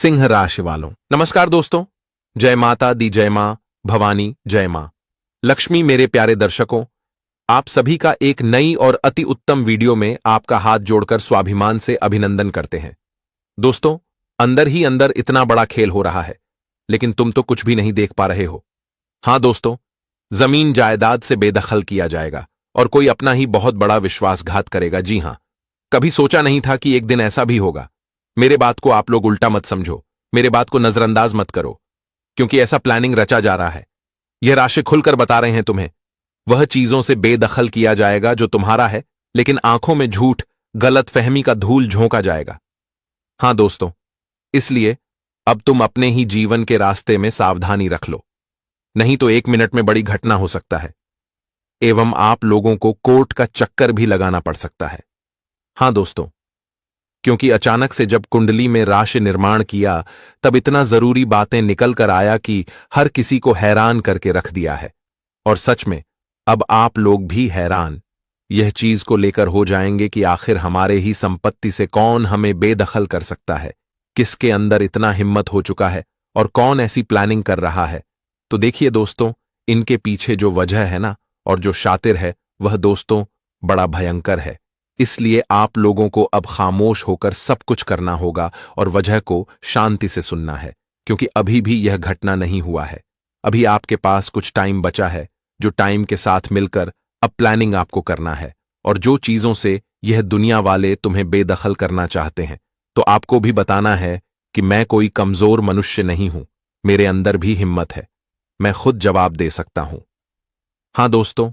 सिंह राशि वालों, नमस्कार दोस्तों। जय माता दी, जय मां भवानी, जय मां लक्ष्मी। मेरे प्यारे दर्शकों, आप सभी का एक नई और अति उत्तम वीडियो में आपका हाथ जोड़कर स्वाभिमान से अभिनंदन करते हैं। दोस्तों, अंदर ही अंदर इतना बड़ा खेल हो रहा है, लेकिन तुम तो कुछ भी नहीं देख पा रहे हो। हां दोस्तों, जमीन जायदाद से बेदखल किया जाएगा और कोई अपना ही बहुत बड़ा विश्वासघात करेगा। जी हां, कभी सोचा नहीं था कि एक दिन ऐसा भी होगा। मेरे बात को आप लोग उल्टा मत समझो, मेरे बात को नजरअंदाज मत करो, क्योंकि ऐसा प्लानिंग रचा जा रहा है। यह राशि खुलकर बता रहे हैं तुम्हें। वह चीजों से बेदखल किया जाएगा जो तुम्हारा है, लेकिन आंखों में झूठ, गलतफहमी का धूल झोंका जाएगा। हां दोस्तों, इसलिए अब तुम अपने ही जीवन के रास्ते में सावधानी रख लो, नहीं तो 1 मिनट में बड़ी घटना हो सकता है एवं आप लोगों को कोर्ट का चक्कर भी लगाना पड़ सकता है। हां दोस्तों, क्योंकि अचानक से जब कुंडली में राशि निर्माण किया, तब इतना जरूरी बातें निकल कर आया कि हर किसी को हैरान करके रख दिया है। और सच में अब आप लोग भी हैरान यह चीज को लेकर हो जाएंगे कि आखिर हमारे ही संपत्ति से कौन हमें बेदखल कर सकता है, किसके अंदर इतना हिम्मत हो चुका है और कौन ऐसी प्लानिंग कर रहा है। तो देखिए दोस्तों, इनके पीछे जो वजह है ना, और जो शातिर है, वह दोस्तों बड़ा भयंकर है। इसलिए आप लोगों को अब खामोश होकर सब कुछ करना होगा और वजह को शांति से सुनना है, क्योंकि अभी भी यह घटना नहीं हुआ है। अभी आपके पास कुछ टाइम बचा है, जो टाइम के साथ मिलकर अब प्लानिंग आपको करना है। और जो चीजों से यह दुनिया वाले तुम्हें बेदखल करना चाहते हैं, तो आपको भी बताना है कि मैं कोई कमजोर मनुष्य नहीं हूं, मेरे अंदर भी हिम्मत है, मैं खुद जवाब दे सकता हूं। हां दोस्तों,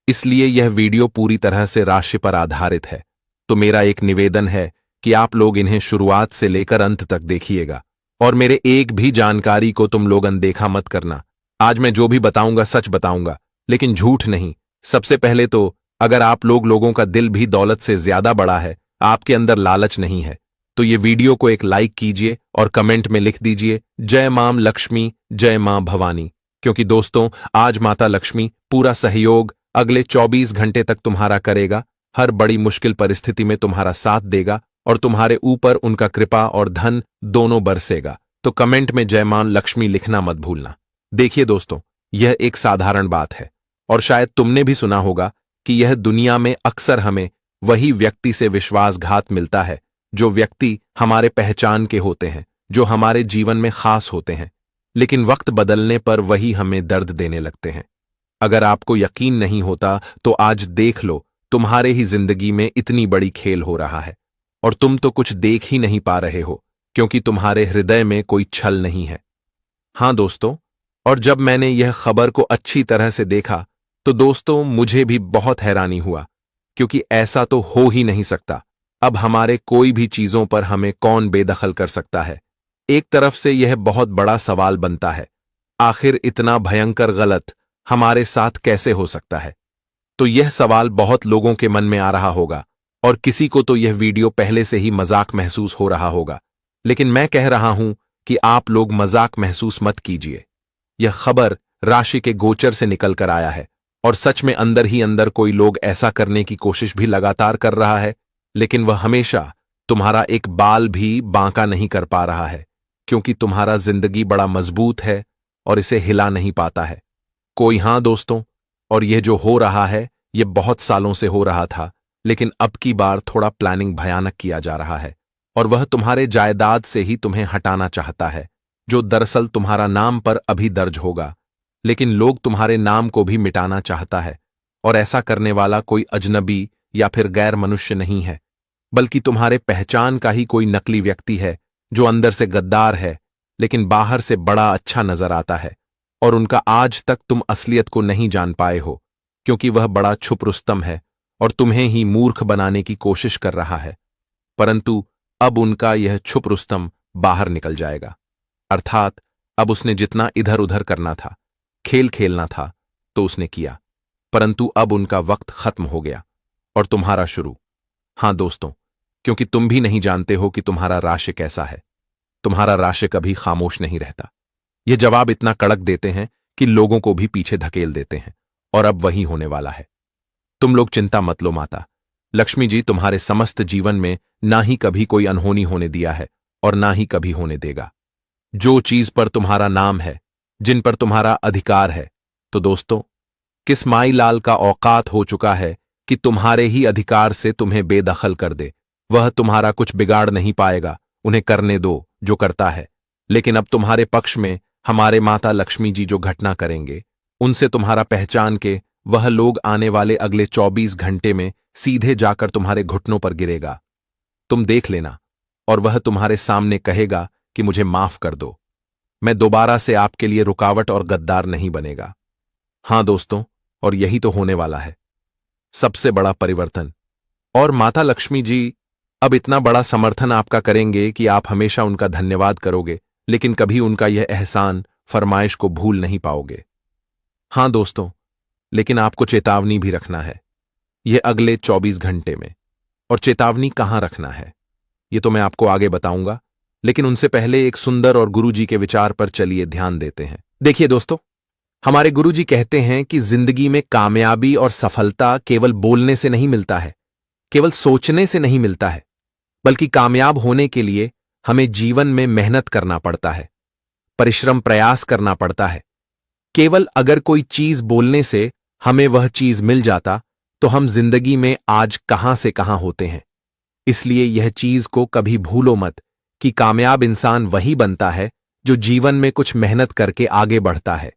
इसलिए यह वीडियो पूरी तरह से राशि पर आधारित है, तो मेरा एक निवेदन है कि आप लोग इन्हें शुरुआत से लेकर अंत तक देखिएगा और मेरे एक भी जानकारी को तुम लोग अनदेखा मत करना। आज मैं जो भी बताऊंगा सच बताऊंगा, लेकिन झूठ नहीं। सबसे पहले तो अगर आप लोगों का दिल भी दौलत से ज्यादा बड़ा है, आपके अंदर लालच नहीं है, तो ये वीडियो को एक लाइक कीजिए और कमेंट में लिख दीजिए जय मां लक्ष्मी, जय मां भवानी। क्योंकि दोस्तों, आज माता लक्ष्मी पूरा सहयोग अगले 24 घंटे तक तुम्हारा करेगा, हर बड़ी मुश्किल परिस्थिति में तुम्हारा साथ देगा और तुम्हारे ऊपर उनका कृपा और धन दोनों बरसेगा। तो कमेंट में जय मां लक्ष्मी लिखना मत भूलना। देखिए दोस्तों, यह एक साधारण बात है और शायद तुमने भी सुना होगा कि यह दुनिया में अक्सर हमें वही व्यक्ति से विश्वासघात मिलता है, जो व्यक्ति हमारे पहचान के होते हैं, जो हमारे जीवन में खास होते हैं, लेकिन वक्त बदलने पर वही हमें दर्द देने लगते हैं। अगर आपको यकीन नहीं होता तो आज देख लो, तुम्हारे ही जिंदगी में इतनी बड़ी खेल हो रहा है और तुम तो कुछ देख ही नहीं पा रहे हो, क्योंकि तुम्हारे हृदय में कोई छल नहीं है। हां दोस्तों, और जब मैंने यह खबर को अच्छी तरह से देखा तो दोस्तों मुझे भी बहुत हैरानी हुआ, क्योंकि ऐसा तो हो ही नहीं सकता। अब हमारे कोई भी चीजों पर हमें कौन बेदखल कर सकता है। एक तरफ से यह बहुत बड़ा सवाल बनता है, आखिर इतना भयंकर गलत हमारे साथ कैसे हो सकता है। तो यह सवाल बहुत लोगों के मन में आ रहा होगा और किसी को तो यह वीडियो पहले से ही मजाक महसूस हो रहा होगा, लेकिन मैं कह रहा हूं कि आप लोग मजाक महसूस मत कीजिए। यह खबर राशि के गोचर से निकल कर आया है और सच में अंदर ही अंदर कोई लोग ऐसा करने की कोशिश भी लगातार कर रहा है, लेकिन वह हमेशा तुम्हारा एक बाल भी बांका नहीं कर पा रहा है, क्योंकि तुम्हारा जिंदगी बड़ा मजबूत है और इसे हिला नहीं पाता है कोई। हां दोस्तों, और यह जो हो रहा है यह बहुत सालों से हो रहा था, लेकिन अब की बार थोड़ा प्लानिंग भयानक किया जा रहा है और वह तुम्हारे जायदाद से ही तुम्हें हटाना चाहता है, जो दरअसल तुम्हारा नाम पर अभी दर्ज होगा, लेकिन लोग तुम्हारे नाम को भी मिटाना चाहता है। और ऐसा करने वाला कोई अजनबी या फिर गैर मनुष्य नहीं है, बल्कि तुम्हारे पहचान का ही कोई नकली व्यक्ति है, जो अंदर से गद्दार है लेकिन बाहर से बड़ा अच्छा नजर आता है। और उनका आज तक तुम असलियत को नहीं जान पाए हो, क्योंकि वह बड़ा छुप रुस्तम है और तुम्हें ही मूर्ख बनाने की कोशिश कर रहा है। परंतु अब उनका यह छुप रुस्तम बाहर निकल जाएगा, अर्थात अब उसने जितना इधर उधर करना था, खेल खेलना था, तो उसने किया, परंतु अब उनका वक्त खत्म हो गया और तुम्हारा शुरू। हां दोस्तों, क्योंकि तुम भी नहीं जानते हो कि तुम्हारा राशि कैसा है। तुम्हारा राशि कभी खामोश नहीं रहता। यह जवाब इतना कड़क देते हैं कि लोगों को भी पीछे धकेल देते हैं, और अब वही होने वाला है। तुम लोग चिंता मत लो, माता लक्ष्मी जी तुम्हारे समस्त जीवन में ना ही कभी कोई अनहोनी होने दिया है और ना ही कभी होने देगा। जो चीज पर तुम्हारा नाम है, जिन पर तुम्हारा अधिकार है, तो दोस्तों, किस्माई लाल का औकात हो चुका है कि तुम्हारे ही अधिकार से तुम्हें बेदखल कर दे। वह तुम्हारा कुछ बिगाड़ नहीं पाएगा, उन्हें करने दो जो करता है। लेकिन अब तुम्हारे पक्ष में हमारे माता लक्ष्मी जी जो घटना करेंगे, उनसे तुम्हारा पहचान के वह लोग आने वाले अगले 24 घंटे में सीधे जाकर तुम्हारे घुटनों पर गिरेगा। तुम देख लेना, और वह तुम्हारे सामने कहेगा कि मुझे माफ कर दो। मैं दोबारा से आपके लिए रुकावट और गद्दार नहीं बनेगा। हां दोस्तों, और यही तो होने वाला है सबसे बड़ा परिवर्तन। और माता लक्ष्मी जी अब इतना बड़ा समर्थन आपका करेंगे कि आप हमेशा उनका धन्यवाद करोगे, लेकिन कभी उनका यह एहसान फरमाइश को भूल नहीं पाओगे। हां दोस्तों, लेकिन आपको चेतावनी भी रखना है यह अगले 24 घंटे में। और चेतावनी कहां रखना है ये तो मैं आपको आगे बताऊंगा, लेकिन उनसे पहले एक सुंदर और गुरुजी के विचार पर चलिए ध्यान देते हैं। देखिए दोस्तों, हमारे गुरुजी कहते हैं कि जिंदगी में कामयाबी और सफलता केवल बोलने से नहीं मिलता है, केवल सोचने से नहीं मिलता है, बल्कि कामयाब होने के लिए हमें जीवन में मेहनत करना पड़ता है, परिश्रम प्रयास करना पड़ता है। केवल अगर कोई चीज बोलने से हमें वह चीज मिल जाता तो हम जिंदगी में आज कहां से कहां होते हैं। इसलिए यह चीज को कभी भूलो मत कि कामयाब इंसान वही बनता है जो जीवन में कुछ मेहनत करके आगे बढ़ता है,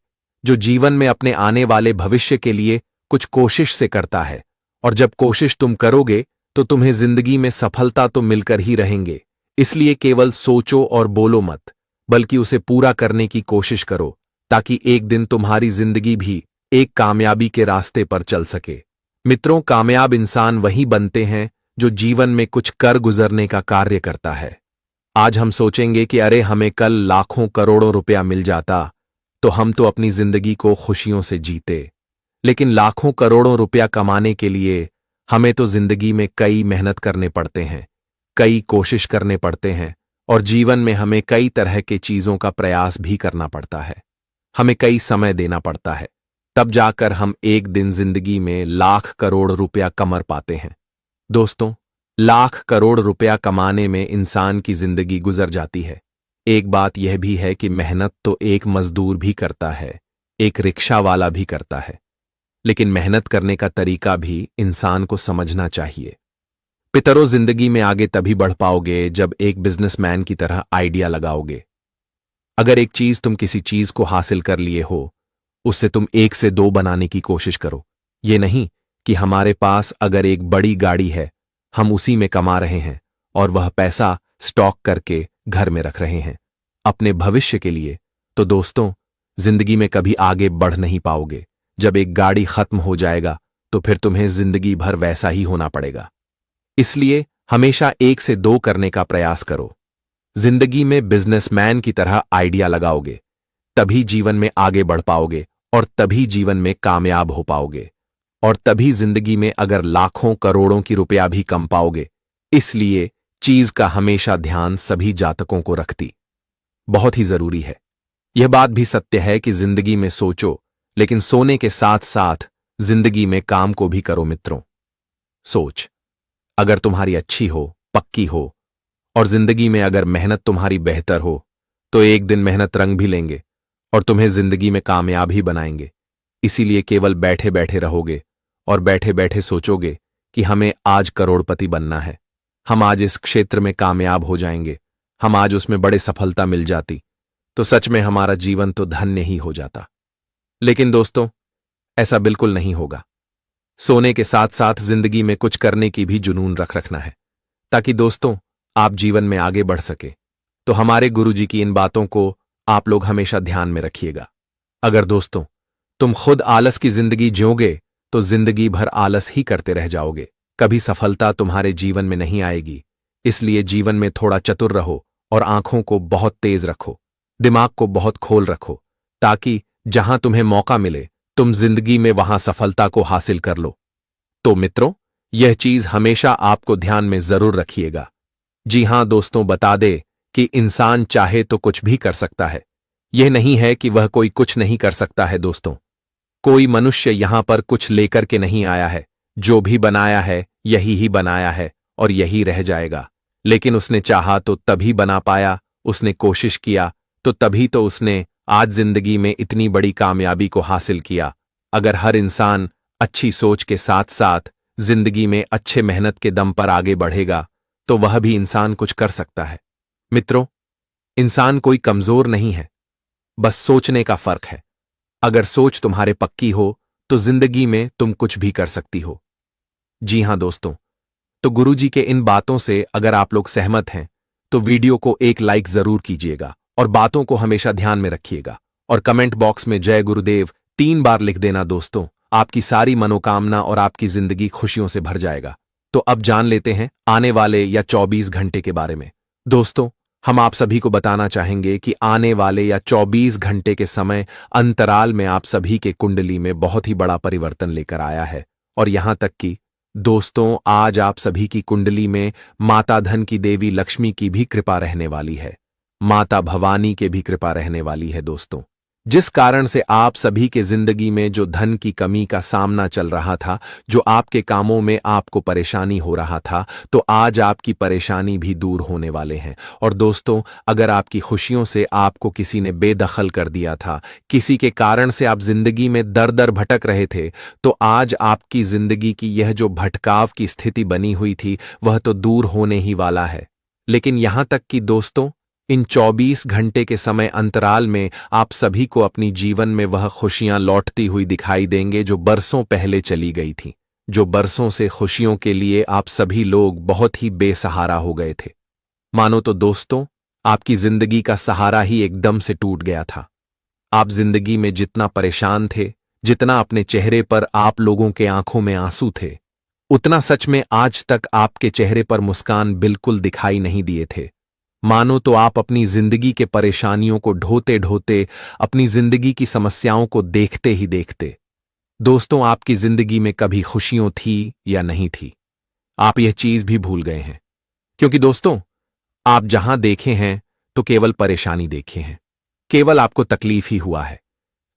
जो जीवन में अपने आने वाले भविष्य के लिए कुछ कोशिश से करता है। और जब कोशिश तुम करोगे तो तुम्हें जिंदगी में सफलता तो मिलकर ही रहेंगे। इसलिए केवल सोचो और बोलो मत, बल्कि उसे पूरा करने की कोशिश करो, ताकि एक दिन तुम्हारी जिंदगी भी एक कामयाबी के रास्ते पर चल सके। मित्रों, कामयाब इंसान वही बनते हैं जो जीवन में कुछ कर गुजरने का कार्य करता है। आज हम सोचेंगे कि अरे हमें कल लाखों करोड़ों रुपया मिल जाता तो हम तो अपनी जिंदगी को खुशियों से जीते। लेकिन लाखों करोड़ों रुपया कमाने के लिए हमें तो जिंदगी में कई मेहनत करने पड़ते हैं, कई कोशिश करने पड़ते हैं, और जीवन में हमें कई तरह के चीजों का प्रयास भी करना पड़ता है। हमें कई समय देना पड़ता है, तब जाकर हम एक दिन जिंदगी में लाख करोड़ रुपया कमर पाते हैं। दोस्तों, लाख करोड़ रुपया कमाने में इंसान की जिंदगी गुजर जाती है। एक बात यह भी है कि मेहनत तो एक मजदूर भी करता है, एक रिक्शा वाला भी करता है, लेकिन मेहनत करने का तरीका भी इंसान को समझना चाहिए। पितरों, जिंदगी में आगे तभी बढ़ पाओगे जब एक बिजनेसमैन की तरह आइडिया लगाओगे। अगर एक चीज तुम किसी चीज को हासिल कर लिए हो, उससे तुम 1 से 2 बनाने की कोशिश करो। ये नहीं कि हमारे पास अगर एक बड़ी गाड़ी है, हम उसी में कमा रहे हैं और वह पैसा स्टॉक करके घर में रख रहे हैं अपने भविष्य के लिए। तो दोस्तों, जिंदगी में कभी आगे बढ़ नहीं पाओगे। जब एक गाड़ी खत्म हो जाएगा तो फिर तुम्हें जिंदगी भर वैसा ही होना पड़ेगा। इसलिए हमेशा 1 से 2 करने का प्रयास करो। जिंदगी में बिजनेसमैन की तरह आइडिया लगाओगे, तभी जीवन में आगे बढ़ पाओगे, और तभी जीवन में कामयाब हो पाओगे, और तभी जिंदगी में अगर लाखों करोड़ों की रुपया भी कम पाओगे। इसलिए चीज का हमेशा ध्यान सभी जातकों को रखती बहुत ही जरूरी है। यह बात भी सत्य है कि जिंदगी में सोचो, लेकिन सोने के साथ साथ जिंदगी में काम को भी करो। मित्रों, सोच अगर तुम्हारी अच्छी हो, पक्की हो, और जिंदगी में अगर मेहनत तुम्हारी बेहतर हो, तो एक दिन मेहनत रंग भी लेंगे और तुम्हें जिंदगी में कामयाब ही बनाएंगे। इसीलिए केवल बैठे बैठे रहोगे और बैठे बैठे सोचोगे कि हमें आज करोड़पति बनना है, हम आज इस क्षेत्र में कामयाब हो जाएंगे, हम आज उसमें बड़े सफलता मिल जाती, तो सच में हमारा जीवन तो धन्य ही हो जाता। लेकिन दोस्तों, ऐसा बिल्कुल नहीं होगा। सोने के साथ साथ जिंदगी में कुछ करने की भी जुनून रखना है, ताकि दोस्तों आप जीवन में आगे बढ़ सके। तो हमारे गुरुजी की इन बातों को आप लोग हमेशा ध्यान में रखिएगा। अगर दोस्तों तुम खुद आलस की जिंदगी जियोगे तो जिंदगी भर आलस ही करते रह जाओगे, कभी सफलता तुम्हारे जीवन में नहीं आएगी। इसलिए जीवन में थोड़ा चतुर रहो और आंखों को बहुत तेज रखो, दिमाग को बहुत खोल रखो, ताकि जहां तुम्हें मौका मिले तुम जिंदगी में वहां सफलता को हासिल कर लो। तो मित्रों, यह चीज हमेशा आपको ध्यान में जरूर रखिएगा। जी हां दोस्तों, बता दे कि इंसान चाहे तो कुछ भी कर सकता है। यह नहीं है कि वह कोई कुछ नहीं कर सकता है। दोस्तों, कोई मनुष्य यहां पर कुछ लेकर के नहीं आया है। जो भी बनाया है यही ही बनाया है और यही रह जाएगा। लेकिन उसने चाहा तो तभी बना पाया, उसने कोशिश किया तो तभी तो उसने आज जिंदगी में इतनी बड़ी कामयाबी को हासिल किया। अगर हर इंसान अच्छी सोच के साथ साथ जिंदगी में अच्छे मेहनत के दम पर आगे बढ़ेगा तो वह भी इंसान कुछ कर सकता है। मित्रों, इंसान कोई कमजोर नहीं है, बस सोचने का फर्क है। अगर सोच तुम्हारे पक्की हो तो जिंदगी में तुम कुछ भी कर सकती हो। जी हां दोस्तों, तो गुरुजी के इन बातों से अगर आप लोग सहमत हैं तो वीडियो को एक लाइक जरूर कीजिएगा और बातों को हमेशा ध्यान में रखिएगा और कमेंट बॉक्स में जय गुरुदेव 3 बार लिख देना दोस्तों। आपकी सारी मनोकामना और आपकी जिंदगी खुशियों से भर जाएगा। तो अब जान लेते हैं आने वाले या 24 घंटे के बारे में। दोस्तों, हम आप सभी को बताना चाहेंगे कि आने वाले या 24 घंटे के समय अंतराल में आप सभी के कुंडली में बहुत ही बड़ा परिवर्तन लेकर आया है। और यहां तक कि दोस्तों, आज आप सभी की कुंडली में माता धन की देवी लक्ष्मी की भी कृपा रहने वाली है, माता भवानी के भी कृपा रहने वाली है दोस्तों। जिस कारण से आप सभी के जिंदगी में जो धन की कमी का सामना चल रहा था, जो आपके कामों में आपको परेशानी हो रहा था, तो आज आपकी परेशानी भी दूर होने वाले हैं। और दोस्तों, अगर आपकी खुशियों से आपको किसी ने बेदखल कर दिया था, किसी के कारण से आप जिंदगी में दर दर भटक रहे थे, तो आज आपकी जिंदगी की यह जो भटकाव की स्थिति बनी हुई थी वह तो दूर होने ही वाला है। लेकिन यहां तक कि दोस्तों, इन 24 घंटे के समय अंतराल में आप सभी को अपनी जीवन में वह खुशियां लौटती हुई दिखाई देंगे जो बरसों पहले चली गई थी, जो बरसों से खुशियों के लिए आप सभी लोग बहुत ही बेसहारा हो गए थे। मानो तो दोस्तों, आपकी जिंदगी का सहारा ही एकदम से टूट गया था। आप जिंदगी में जितना परेशान थे, जितना अपने चेहरे पर आप लोगों के आंखों में आंसू थे, उतना सच में आज तक आपके चेहरे पर मुस्कान बिल्कुल दिखाई नहीं दिए थे। मानो तो आप अपनी जिंदगी के परेशानियों को ढोते ढोते अपनी जिंदगी की समस्याओं को देखते ही देखते। दोस्तों, आपकी जिंदगी में कभी खुशियों थी या नहीं थी, आप यह चीज भी भूल गए हैं। क्योंकि दोस्तों, आप जहां देखे हैं तो केवल परेशानी देखे हैं, केवल आपको तकलीफ ही हुआ है।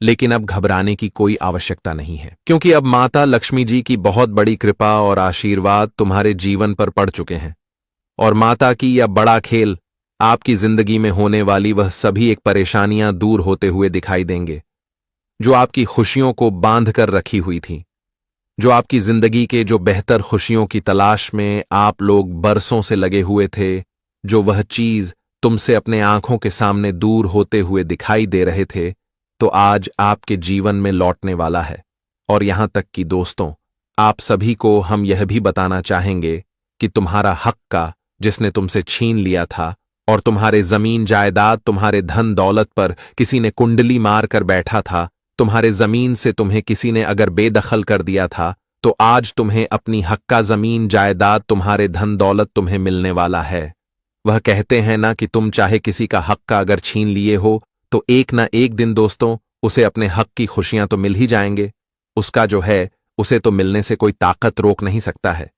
लेकिन अब घबराने की कोई आवश्यकता नहीं है, क्योंकि अब माता लक्ष्मी जी की बहुत बड़ी कृपा और आशीर्वाद तुम्हारे जीवन पर पड़ चुके हैं। और माता की यह बड़ा खेल आपकी जिंदगी में होने वाली वह सभी एक परेशानियां दूर होते हुए दिखाई देंगे, जो आपकी खुशियों को बांध कर रखी हुई थी, जो आपकी जिंदगी के जो बेहतर खुशियों की तलाश में आप लोग बरसों से लगे हुए थे, जो वह चीज तुमसे अपने आंखों के सामने दूर होते हुए दिखाई दे रहे थे, तो आज आपके जीवन में लौटने वाला है। और यहां तक कि दोस्तों, आप सभी को हम यह भी बताना चाहेंगे कि तुम्हारा हक का जिसने तुमसे छीन लिया था और तुम्हारे जमीन जायदाद, तुम्हारे धन दौलत पर किसी ने कुंडली मार कर बैठा था, तुम्हारे जमीन से तुम्हें किसी ने अगर बेदखल कर दिया था, तो आज तुम्हें अपनी हक का जमीन जायदाद, तुम्हारे धन दौलत तुम्हें मिलने वाला है। वह कहते हैं ना कि तुम चाहे किसी का हक का अगर छीन लिए हो तो एक ना एक दिन दोस्तों उसे अपने हक की खुशियां तो मिल ही जाएंगे। उसका जो है उसे तो मिलने से कोई ताकत रोक नहीं सकता है।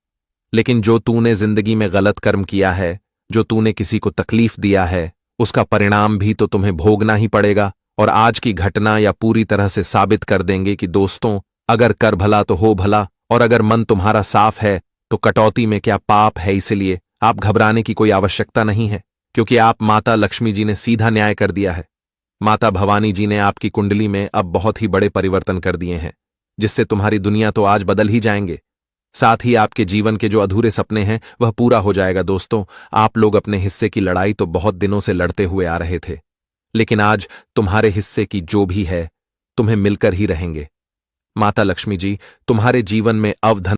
लेकिन जो तूने जिंदगी में गलत कर्म किया है, जो तूने किसी को तकलीफ दिया है, उसका परिणाम भी तो तुम्हें भोगना ही पड़ेगा। और आज की घटना या पूरी तरह से साबित कर देंगे कि दोस्तों, अगर कर भला तो हो भला, और अगर मन तुम्हारा साफ है तो कटौती में क्या पाप है। इसलिए आप घबराने की कोई आवश्यकता नहीं है, क्योंकि आप माता लक्ष्मी जी ने सीधा न्याय कर दिया है। माता भवानी जी ने आपकी कुंडली में अब बहुत ही बड़े परिवर्तन कर दिए हैं, जिससे तुम्हारी दुनिया तो आज बदल ही जाएंगे। साथ ही आपके जीवन के जो अधूरे सपने हैं वह पूरा हो जाएगा। दोस्तों, आप लोग अपने हिस्से की लड़ाई तो बहुत दिनों से लड़ते हुए आ रहे थे, लेकिन आज तुम्हारे हिस्से की जो भी है तुम्हें मिलकर ही रहेंगे। माता लक्ष्मी जी तुम्हारे जीवन में अवधन